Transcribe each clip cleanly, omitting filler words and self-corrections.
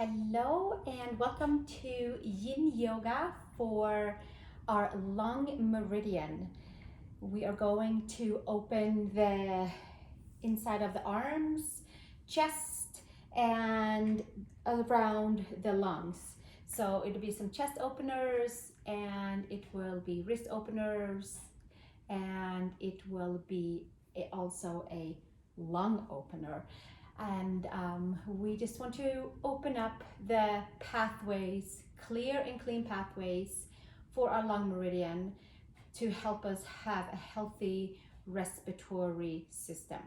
Hello and welcome to Yin Yoga for our Lung Meridian. We are going to open the inside of the arms, chest, and around the lungs. So it'll be some chest openers, and it will be wrist openers, and it will be also a lung opener. And we just want to open up the pathways, clear and clean pathways for our lung meridian to help us have a healthy respiratory system.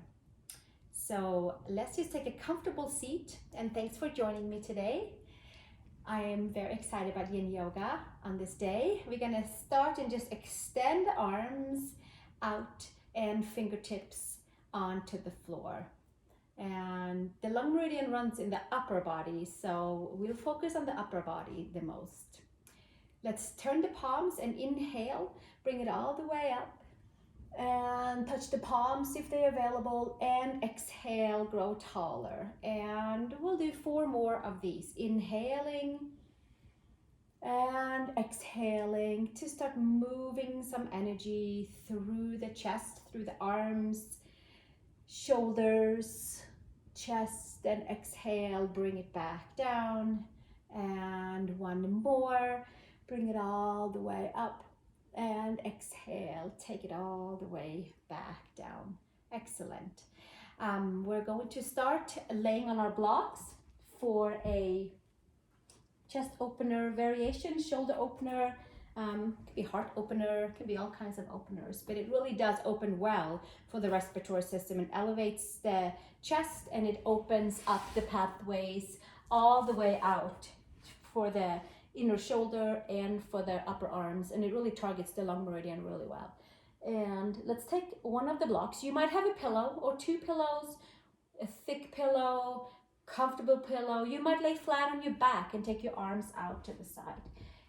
So let's just take a comfortable seat, and thanks for joining me today. I am very excited about Yin Yoga on this day. We're gonna start and just extend the arms out and fingertips onto the floor. And the lung meridian runs in the upper body, so we'll focus on the upper body the most. Let's turn the palms and inhale, bring it all the way up and touch the palms if they're available, and exhale, grow taller. And we'll do 4 more of these, inhaling and exhaling to start moving some energy through the chest, through the arms, shoulders, chest, and exhale, bring it back down. And 1 more, bring it all the way up, and exhale, take it all the way back down. Excellent. We're going to start laying on our blocks for a chest opener variation, shoulder opener, could be heart opener, could be all kinds of openers, but it really does open well for the respiratory system. It elevates the chest and it opens up the pathways all the way out for the inner shoulder and for the upper arms, and it really targets the lung meridian really well. And let's take one of the blocks. You might have a pillow or 2 pillows, a thick pillow, comfortable pillow. You might lay flat on your back and take your arms out to the side.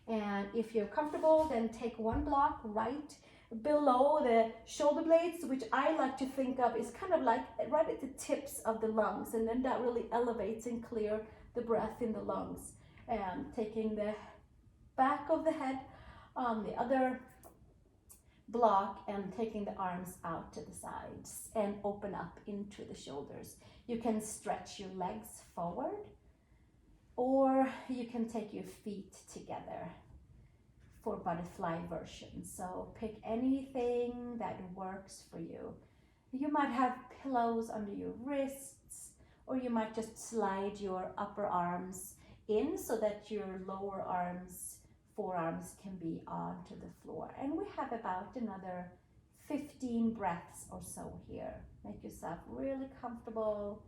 And if you're comfortable, then take 1 block right below the shoulder blades, which I like to think of is kind of like right at the tips of the lungs, and then that really elevates and clear the breath in the lungs. And taking the back of the head on the other block and taking the arms out to the sides and open up into the shoulders. You can stretch your legs forward, or you can take your feet together for butterfly version. So pick anything that works for you. You might have pillows under your wrists, or you might just slide your upper arms in so that your lower arms, forearms, can be onto the floor. And we have about another 15 breaths or so here. Make yourself really comfortable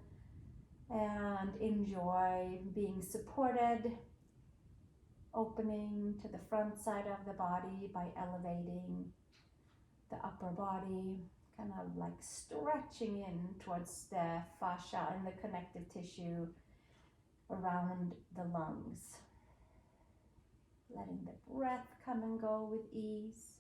and enjoy being supported, opening to the front side of the body by elevating the upper body, kind of like stretching in towards the fascia and the connective tissue around the lungs. Letting the breath come and go with ease.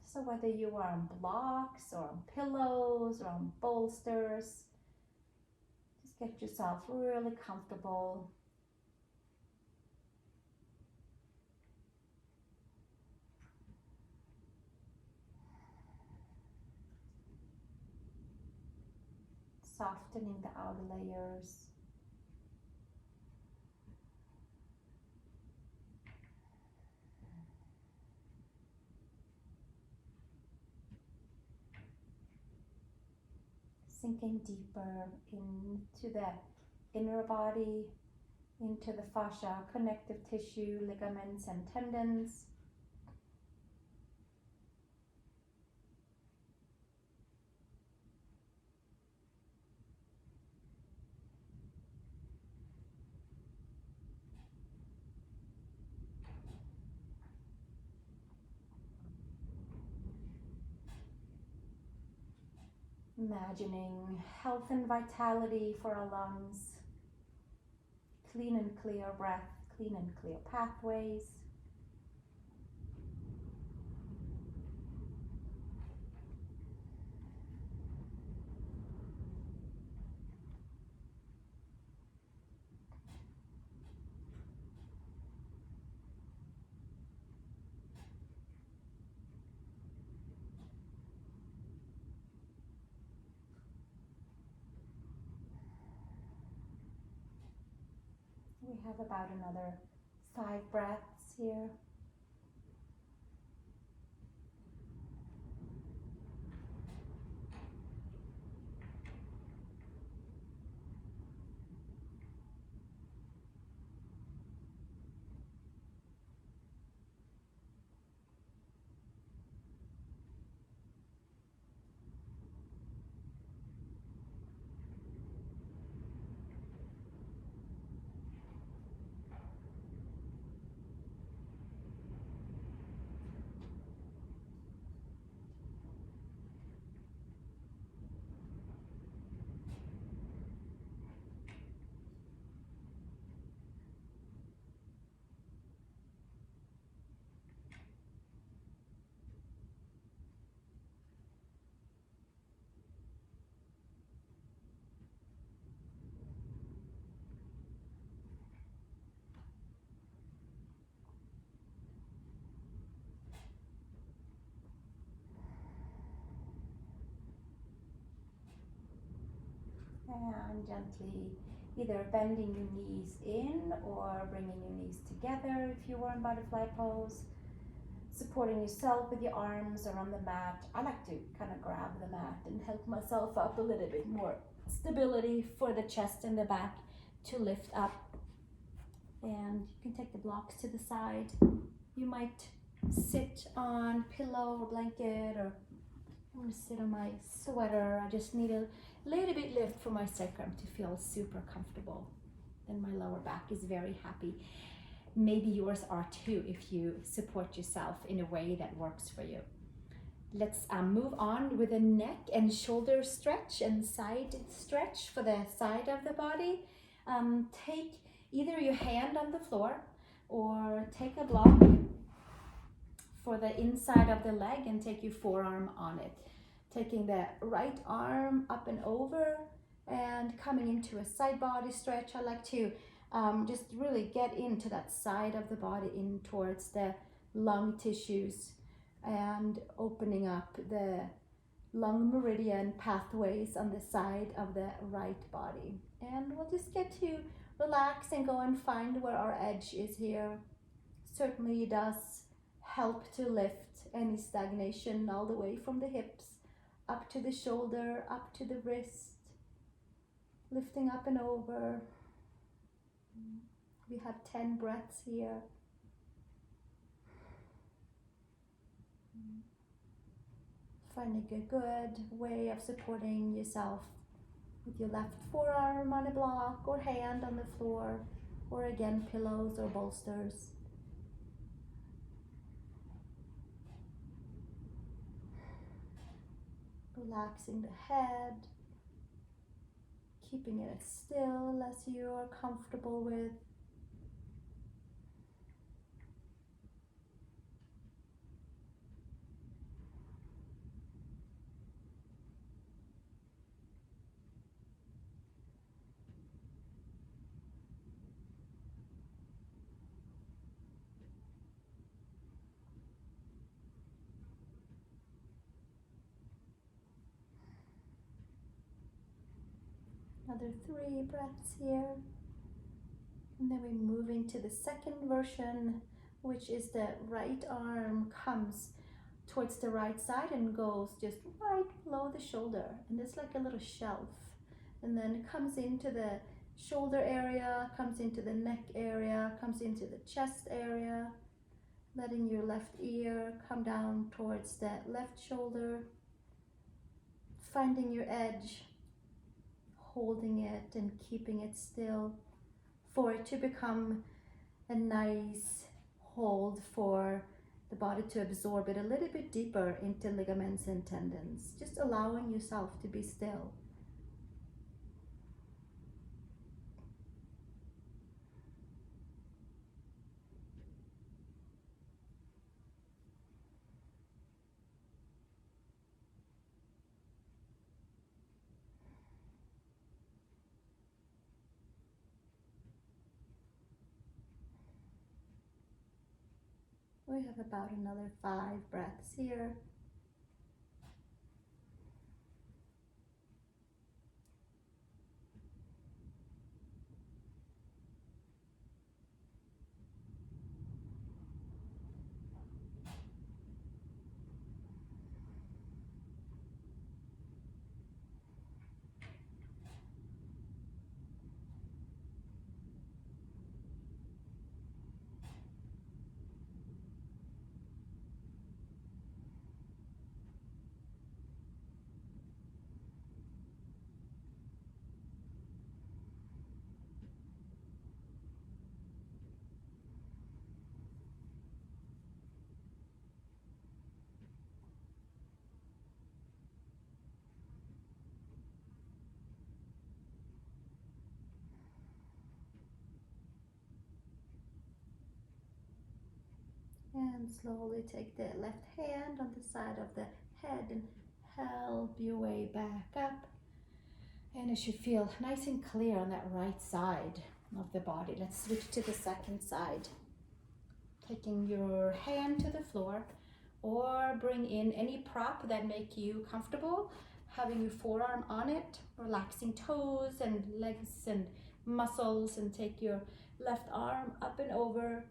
So whether you are on blocks or on pillows or on bolsters, just get yourself really comfortable. Softening the outer layers. Sinking deeper into the inner body, into the fascia, connective tissue, ligaments, and tendons. Imagining health and vitality for our lungs, clean and clear breath, clean and clear pathways. have about another 5 breaths here. And gently either bending your knees in or bringing your knees together if you were in butterfly pose. Supporting yourself with your arms or on the mat. I like to kind of grab the mat and help myself up a little bit more stability for the chest and the back to lift up. And you can take the blocks to the side. You might sit on pillow or blanket, or I'm going to sit on my sweater. I just need a little bit lift for my sacrum to feel super comfortable. Then my lower back is very happy. Maybe yours are too if you support yourself in a way that works for you. Let's move on with a neck and shoulder stretch and side stretch for the side of the body. Take either your hand on the floor or take a block for the inside of the leg and take your forearm on it. Taking the right arm up and over and coming into a side body stretch. I like to just really get into that side of the body, in towards the lung tissues and opening up the lung meridian pathways on the side of the right body. And we'll just get to relax and go and find where our edge is here. Certainly it does help to lift any stagnation all the way from the hips up to the shoulder, up to the wrist, lifting up and over. We have 10 breaths here. Finding a good way of supporting yourself with your left forearm on a block or hand on the floor, or again pillows or bolsters. Relaxing the head, keeping it as still as you are comfortable with. Another 3 breaths here. And then we move into the second version, which is the right arm comes towards the right side and goes just right below the shoulder. And it's like a little shelf. And then comes into the shoulder area, comes into the neck area, comes into the chest area. Letting your left ear come down towards the left shoulder. Finding your edge, holding it and keeping it still for it to become a nice hold for the body to absorb it a little bit deeper into ligaments and tendons. Just allowing yourself to be still. We have about another 5 breaths here. And slowly take the left hand on the side of the head and help your way back up. And it should feel nice and clear on that right side of the body. Let's switch to the second side. Taking your hand to the floor, or bring in any prop that make you comfortable. Having your forearm on it, relaxing toes and legs and muscles, and take your left arm up and over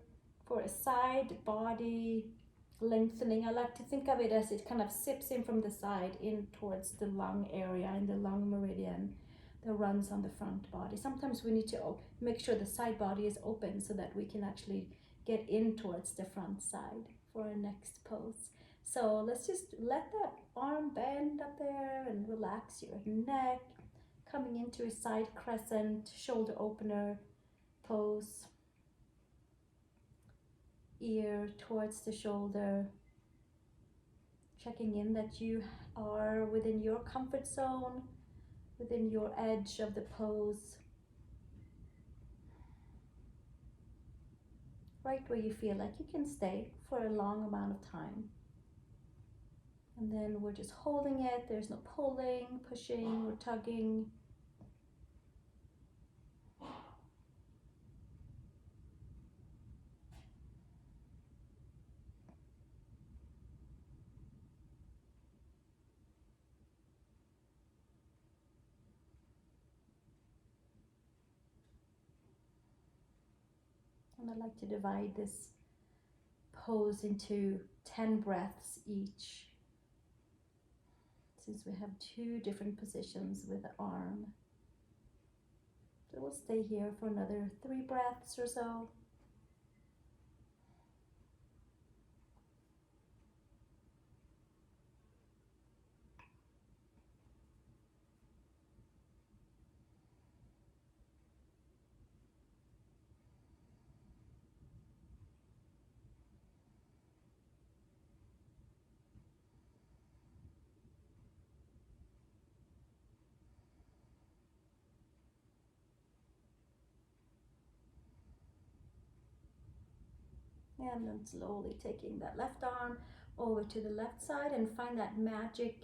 for a side body lengthening. I like to think of it as it kind of sips in from the side in towards the lung area, in the lung meridian that runs on the front body. Sometimes we need to make sure the side body is open so that we can actually get in towards the front side for our next pose. So let's just let that arm bend up there and relax your neck, coming into a side crescent, shoulder opener pose. Ear towards the shoulder, checking in that you are within your comfort zone, within your edge of the pose, right where you feel like you can stay for a long amount of time. And then we're just holding it. There's no pulling, pushing, or tugging. And I like to divide this pose into 10 breaths each, since we have 2 different positions with the arm. So we'll stay here for another 3 breaths or so. And then slowly taking that left arm over to the left side, and find that magic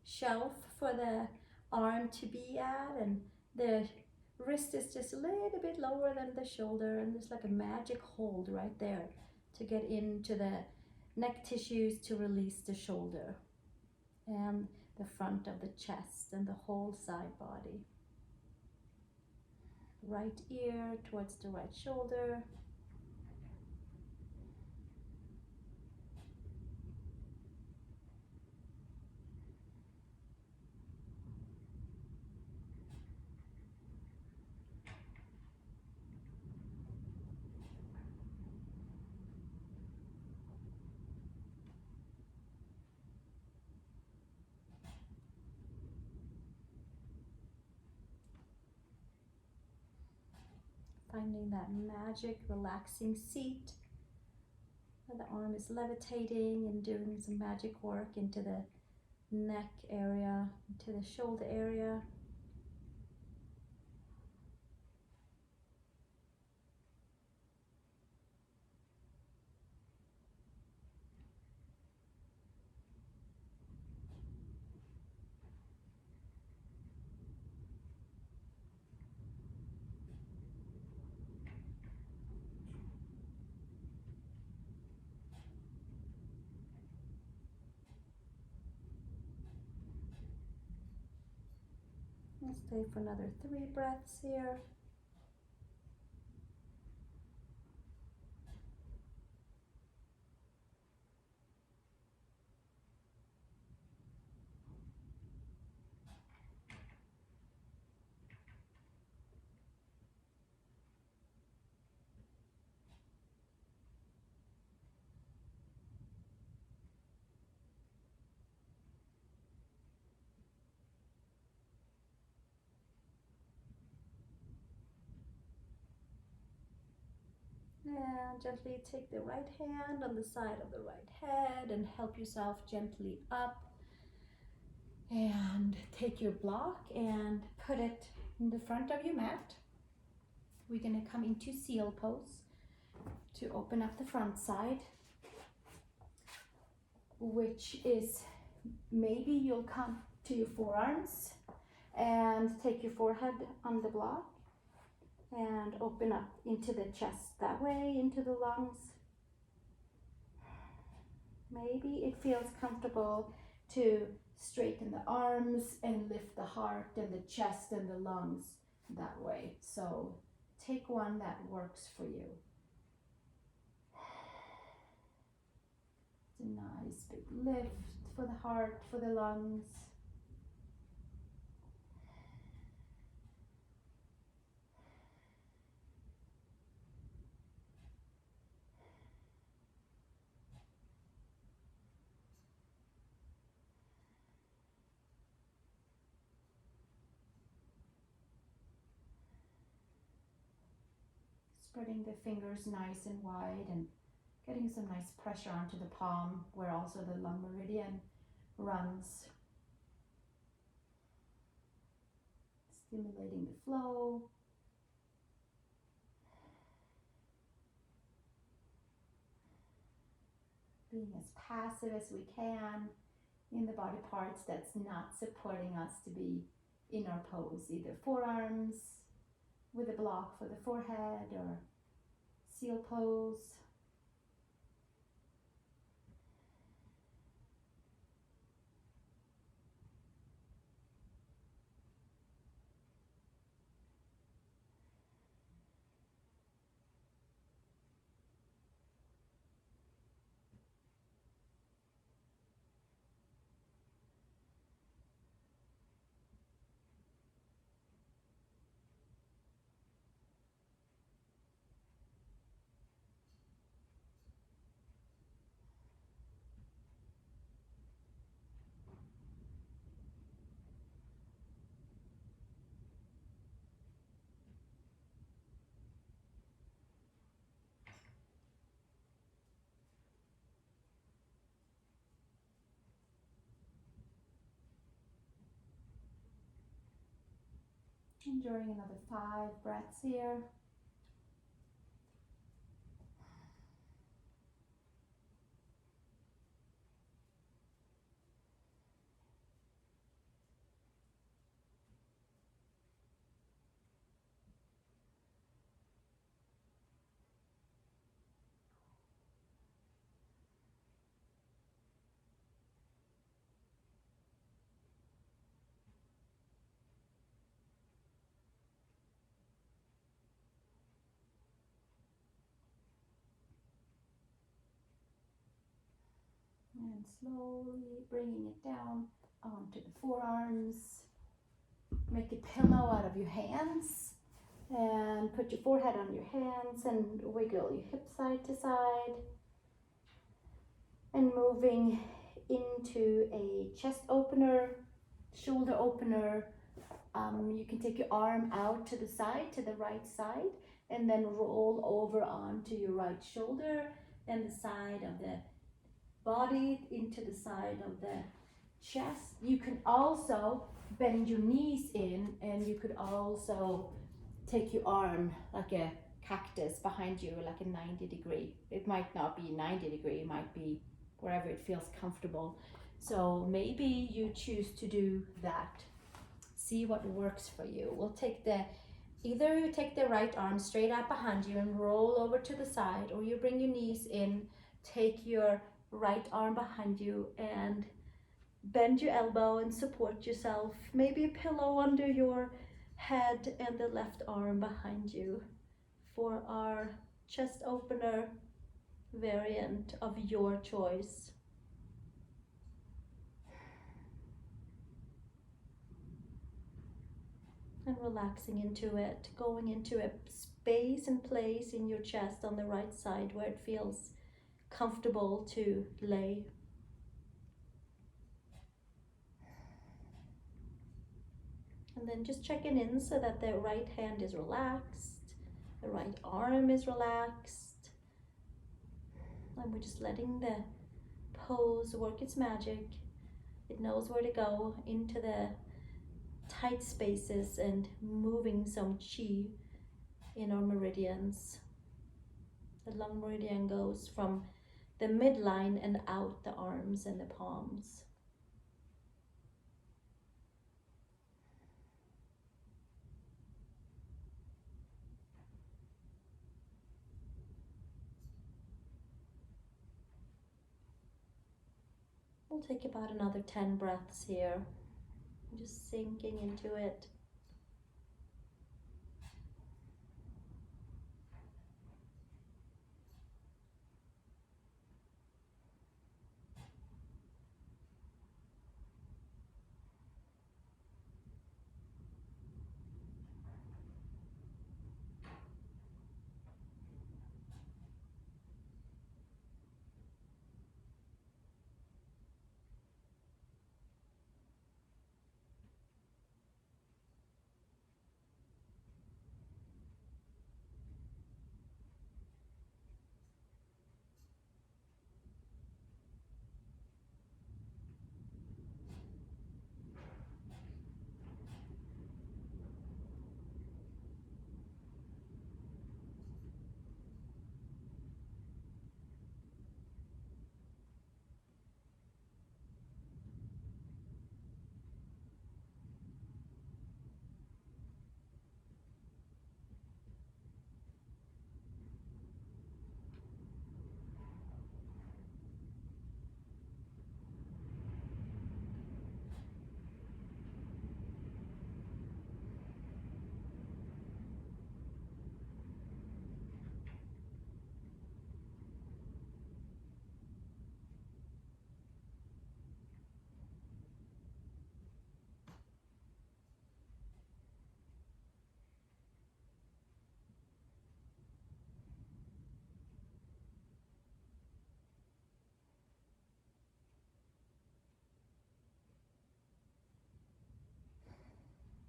shelf for the arm to be at, and the wrist is just a little bit lower than the shoulder, and there's like a magic hold right there to get into the neck tissues to release the shoulder and the front of the chest and the whole side body. Right ear towards the right shoulder. Finding that magic relaxing seat where the arm is levitating and doing some magic work into the neck area, into the shoulder area. We'll stay for another 3 breaths here. And gently take the right hand on the side of the right head and help yourself gently up. And take your block and put it in the front of your mat. We're going to come into seal pose to open up the front side. which is maybe you'll come to your forearms and take your forehead on the block and open up into the chest that way, into the lungs. Maybe it feels comfortable to straighten the arms and lift the heart and the chest and the lungs that way. So take one that works for you. It's a nice big lift for the heart, for the lungs. Spreading the fingers nice and wide and getting some nice pressure onto the palm where also the lung meridian runs. Stimulating the flow. Being as passive as we can in the body parts that's not supporting us to be in our pose, either forearms with a block for the forehead or seal pose. Enjoying another 5 breaths here. And slowly bringing it down onto the forearms. Make a pillow out of your hands and put your forehead on your hands and wiggle your hips side to side. And moving into a chest opener, shoulder opener. You can take your arm out to the side, to the right side, and then roll over onto your right shoulder and the side of the body into the side of the chest. You can also bend your knees in, and you could also take your arm like a cactus behind you, like a 90 degree. It might not be 90 degree, it might be wherever it feels comfortable. So maybe you choose to do that. See what works for you. We'll take either you take the right arm straight out behind you and roll over to the side, or you bring your knees in, take your right arm behind you and bend your elbow and support yourself. Maybe a pillow under your head and the left arm behind you for our chest opener variant of your choice. And relaxing into it, going into a space and place in your chest on the right side where it feels comfortable to lay. And then just checking in so that the right hand is relaxed, the right arm is relaxed. And we're just letting the pose work its magic. It knows where to go into the tight spaces and moving some chi in our meridians. The lung meridian goes from the midline and out the arms and the palms. We'll take about another 10 breaths here, just sinking into it.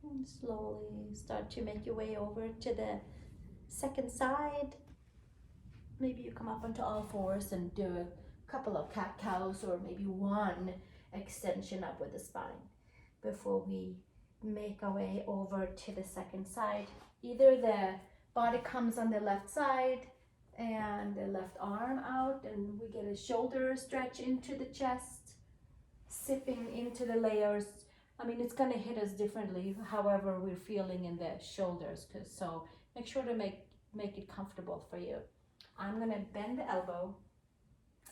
And slowly start to make your way over to the second side. Maybe you come up onto all fours and do a couple of cat-cows, or maybe one extension up with the spine before we make our way over to the second side. Either the body comes on the left side and the left arm out, and we get a shoulder stretch into the chest, sipping into the layers. I mean, it's going to hit us differently however we're feeling in the shoulders, so make sure to make it comfortable for you. I'm going to bend the elbow,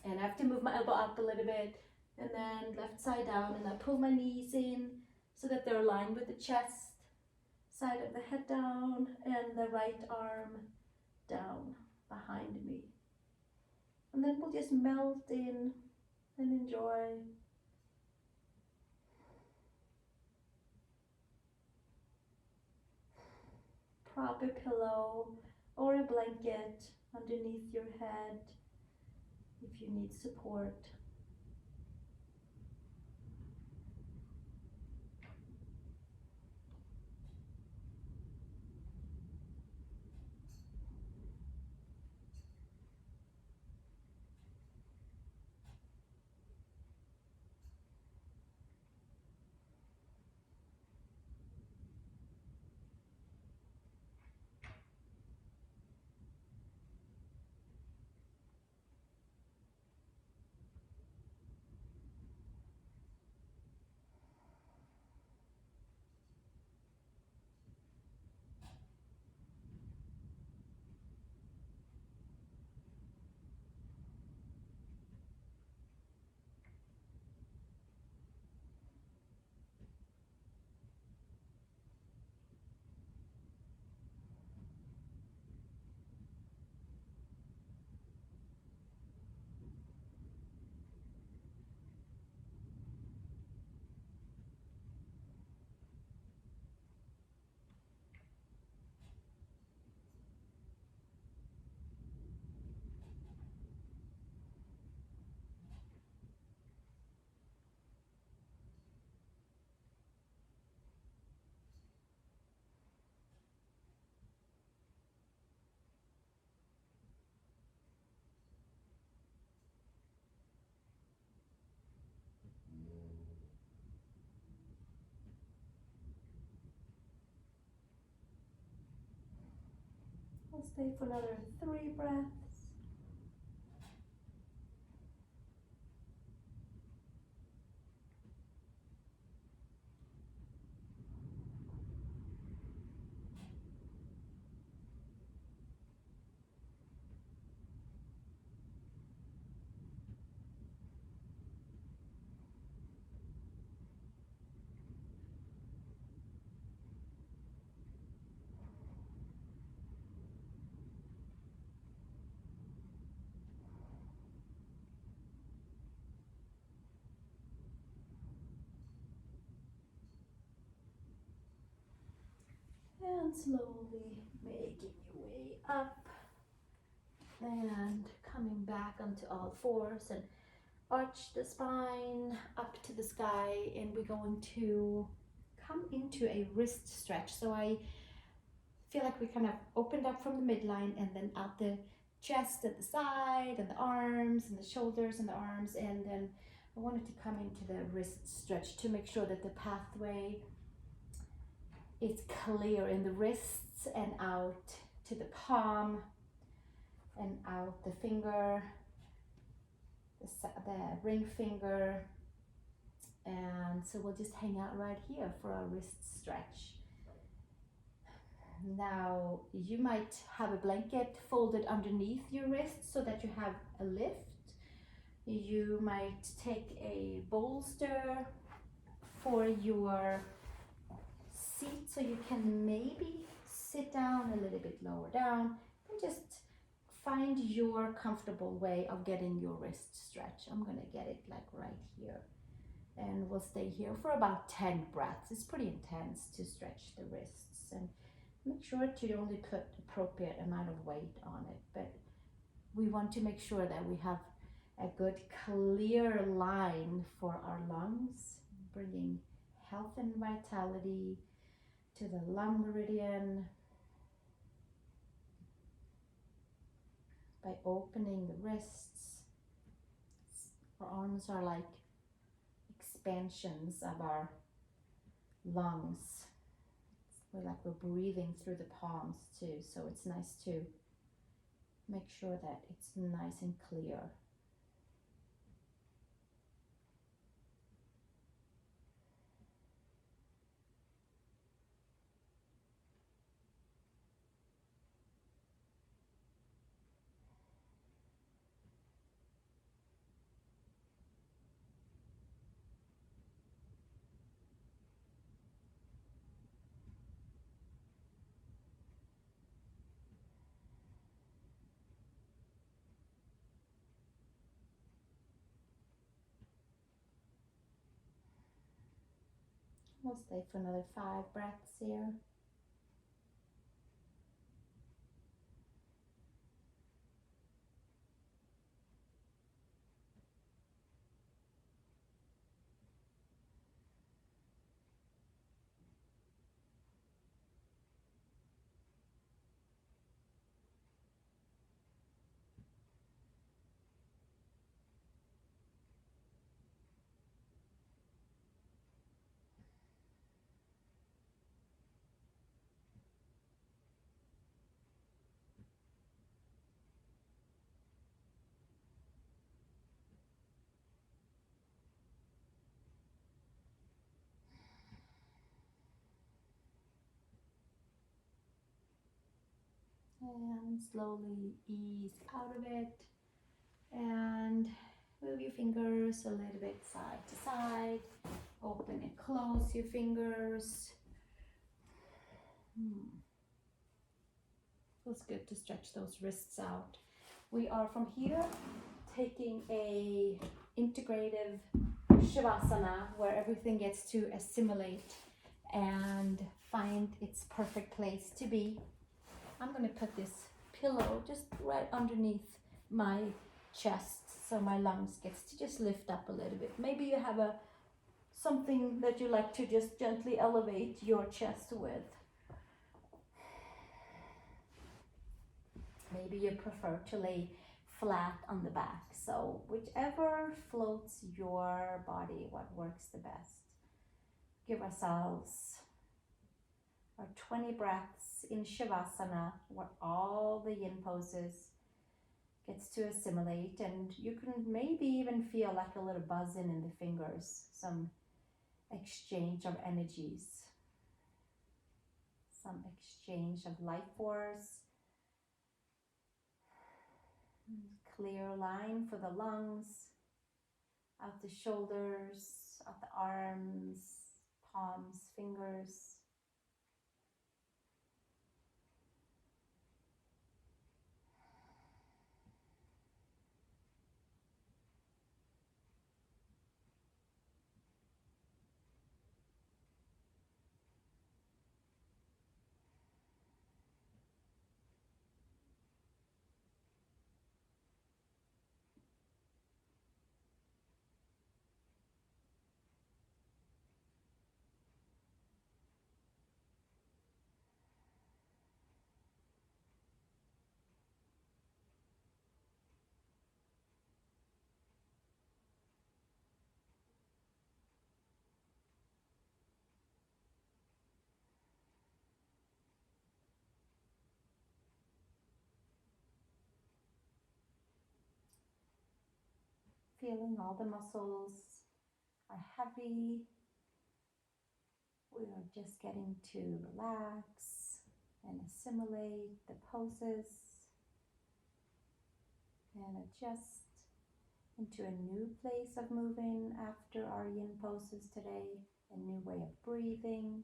and I have to move my elbow up a little bit, and then left side down, and I pull my knees in so that they're aligned with the chest, side of the head down, and the right arm down behind me. And then we'll just melt in and enjoy. Prop a pillow or a blanket underneath your head if you need support. We'll stay for another 3 breaths. And slowly making your way up and coming back onto all fours and arch the spine up to the sky, and we're going to come into a wrist stretch. So I feel like we kind of opened up from the midline and then out the chest at the side and the arms and the shoulders and the arms, and then I wanted to come into the wrist stretch to make sure that the pathway is clear in the wrists and out to the palm and out the finger, the ring finger. And so we'll just hang out right here for our wrist stretch. Now you might have a blanket folded underneath your wrist so that you have a lift. You might take a bolster for your seat so you can maybe sit down a little bit lower down, and just find your comfortable way of getting your wrist stretch. I'm gonna get it like right here, and we'll stay here for about 10 breaths. It's pretty intense to stretch the wrists, and make sure to only put appropriate amount of weight on it, but we want to make sure that we have a good clear line for our lungs, bringing health and vitality to the lung meridian by opening the wrists. Our arms are like expansions of our lungs. We're breathing through the palms too, so it's nice to make sure that it's nice and clear. We'll stay for another 5 breaths here. And slowly ease out of it and move your fingers a little bit side to side. Open and close your fingers. Feels good to stretch those wrists out. We are from here taking a integrative shavasana where everything gets to assimilate and find its perfect place to be. I'm going to put this pillow just right underneath my chest so my lungs gets to just lift up a little bit. Maybe you have something that you like to just gently elevate your chest with. Maybe you prefer to lay flat on the back. So whichever floats your body, what works the best. Give ourselves our 20 breaths in Shavasana, where all the yin poses gets to assimilate, and you can maybe even feel like a little buzzing in the fingers, some exchange of energies, some exchange of life force. Clear line for the lungs, out the shoulders, out the arms, palms, fingers. feeling all the muscles are heavy. We are just getting to relax and assimilate the poses and adjust into a new place of moving after our yin poses today, a new way of breathing.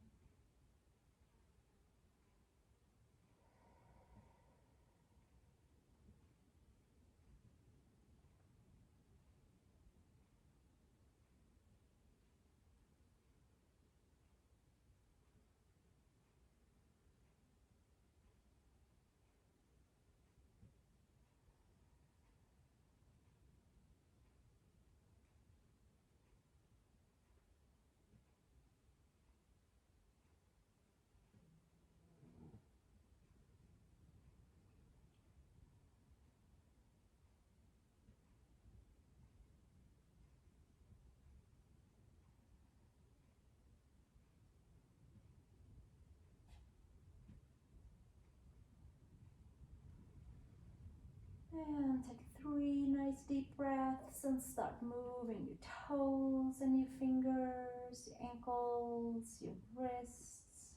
And take 3 nice deep breaths and start moving your toes and your fingers, your ankles, your wrists,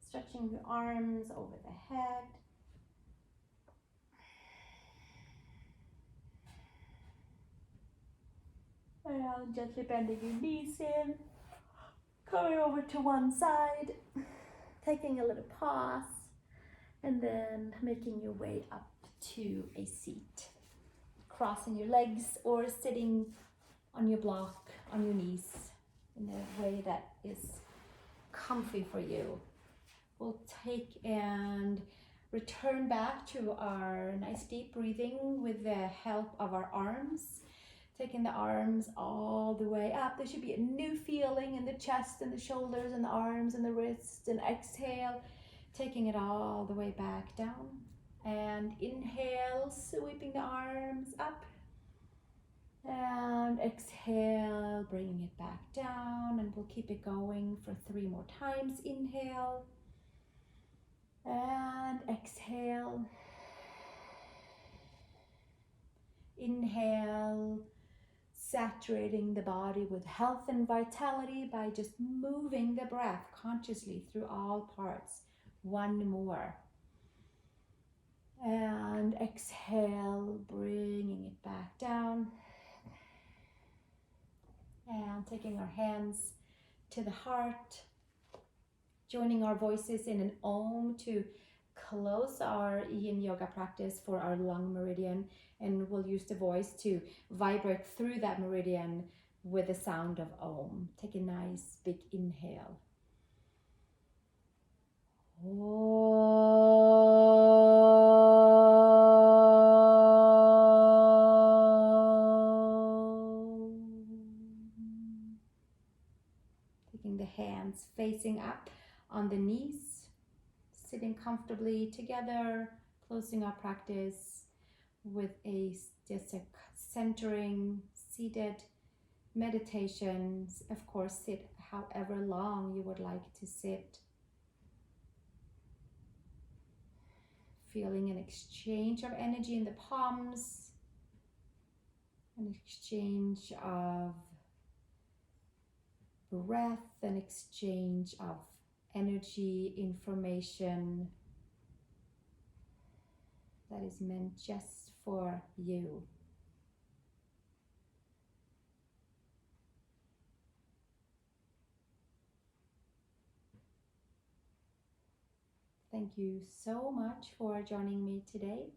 stretching your arms over the head. And gently bending your knees in, coming over to one side, taking a little pause, and then making your way up to a seat. Crossing your legs or sitting on your block, on your knees, in a way that is comfy for you. We'll take and return back to our nice deep breathing with the help of our arms. Taking the arms all the way up. There should be a new feeling in the chest and the shoulders and the arms and the wrists. And exhale, taking it all the way back down. And inhale, sweeping the arms up. And exhale, bringing it back down. And we'll keep it going for 3 more times. Inhale. And exhale. Inhale. Saturating the body with health and vitality by just moving the breath consciously through all parts. 1 more. And exhale, bringing it back down. And taking our hands to the heart. Joining our voices in an Om to close our Yin Yoga practice for our Lung Meridian, and we'll use the voice to vibrate through that meridian with the sound of Om. Take a nice big inhale. Taking the hands facing up on the knees, sitting comfortably together, closing our practice with just a centering, seated meditations. Of course, sit however long you would like to sit. Feeling an exchange of energy in the palms, an exchange of breath, an exchange of energy, information that is meant just for you. Thank you so much for joining me today,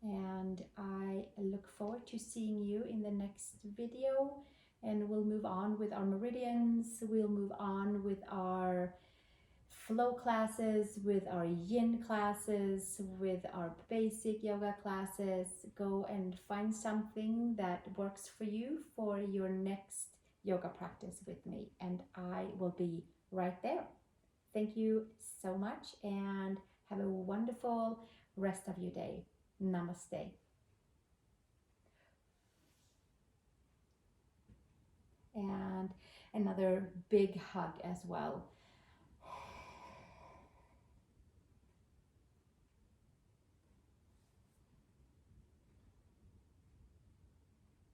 and I look forward to seeing you in the next video. And we'll move on with our meridians, we'll move on with our flow classes, with our yin classes, with our basic yoga classes. Go and find something that works for you for your next yoga practice with me, and I will be right there. Thank you so much, and have a wonderful rest of your day. Namaste. And another big hug as well